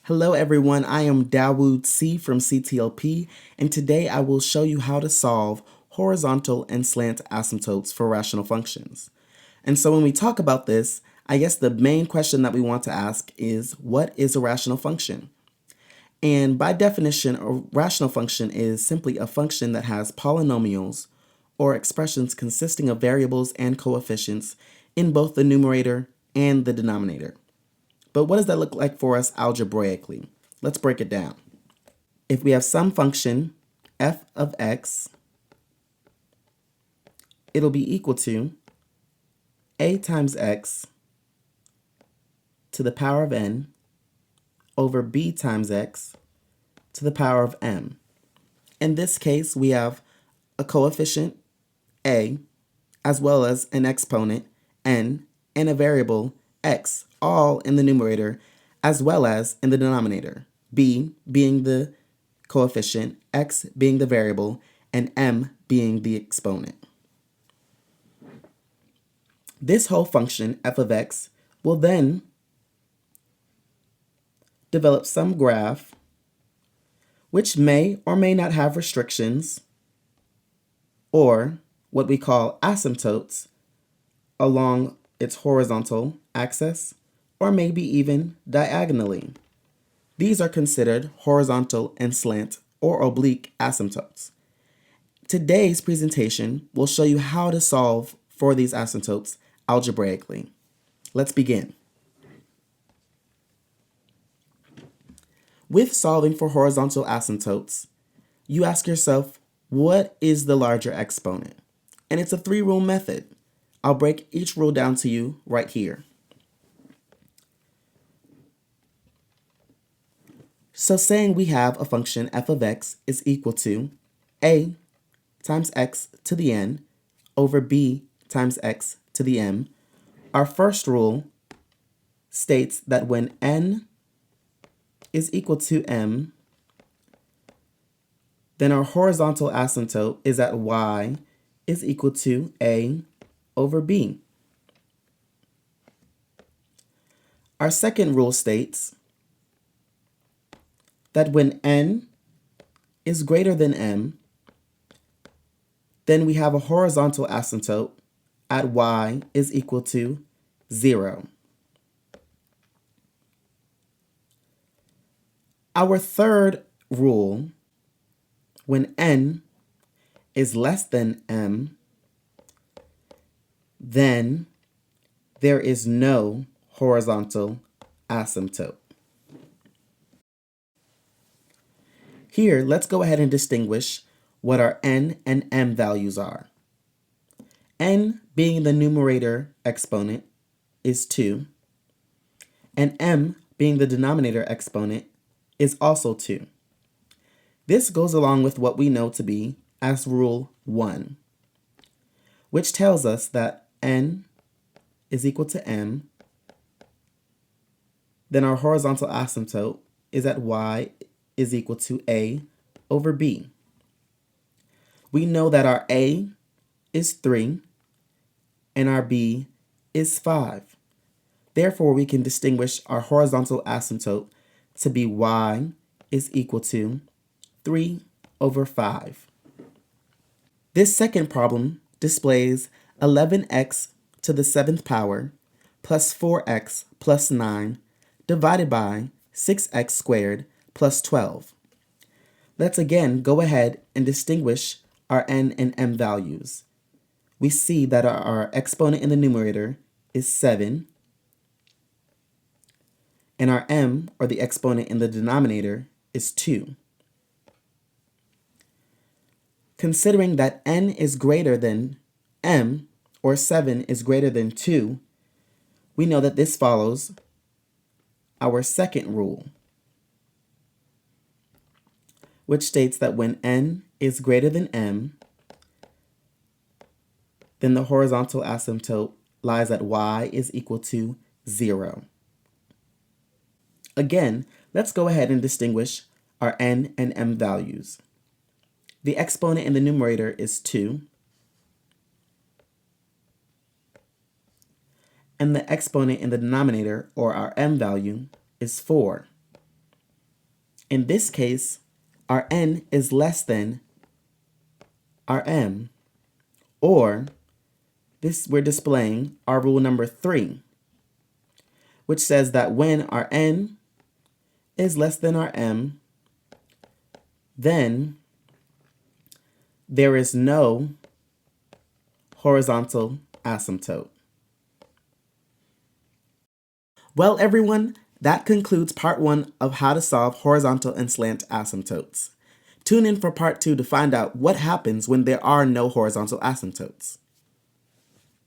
Hello everyone, I am Dawood C from CTLP, and today I will show you how to solve horizontal and slant asymptotes for rational functions. And so when we talk about this, I guess the main question that we want to ask is, what is a rational function? And by definition, a rational function is simply a function that has polynomials or expressions consisting of variables and coefficients in both the numerator and the denominator. But what does that look like for us algebraically? Let's break it down. If we have some function f of x, it'll be equal to a times x to the power of n over b times x to the power of m. In this case, we have a coefficient a as well as an exponent n and a variable x, all in the numerator as well as in the denominator, b being the coefficient, x being the variable, and m being the exponent. This whole function, f of x, will then develop some graph which may or may not have restrictions, or what we call asymptotes, along its horizontal axis, or maybe even diagonally. These are considered horizontal and slant or oblique asymptotes. Today's presentation will show you how to solve for these asymptotes algebraically. Let's begin. With solving for horizontal asymptotes, you ask yourself, what is the larger exponent? And it's a three-rule method. I'll break each rule down to you right here. So saying we have a function f of x is equal to a times x to the n over b times x to the m, our first rule states that when n is equal to m, then our horizontal asymptote is at y is equal to a over b. Our second rule states that when n is greater than m, then we have a horizontal asymptote at y is equal to 0. Our third rule, when n is less than m, then there is no horizontal asymptote. Here, let's go ahead and distinguish what our n and m values are. N being the numerator exponent is 2, and m being the denominator exponent is also 2. This goes along with what we know to be as Rule 1, which tells us that n is equal to m, then our horizontal asymptote is at y is equal to a over b. We know that our a is 3 and our b is 5. Therefore, we can distinguish our horizontal asymptote to be y is equal to 3 over 5. This second problem displays 11x to the 7th power plus 4x plus 9 divided by 6x squared plus 12. Let's again go ahead and distinguish our n and m values. We see that our exponent in the numerator is 7, and our m, or the exponent in the denominator, is 2. Considering that n is greater than m, or 7 is greater than 2, we know that this follows our second rule, which states that when n is greater than m, then the horizontal asymptote lies at y is equal to 0. Again, let's go ahead and distinguish our n and m values. The exponent in the numerator is 2, and the exponent in the denominator, or our m value, is 4. In this case, our n is less than our m, or this we're displaying our rule number 3, which says that when our n is less than our m, then there is no horizontal asymptote. Well, everyone, that concludes part 1 of how to solve horizontal and slant asymptotes. Tune in for part 2 to find out what happens when there are no horizontal asymptotes.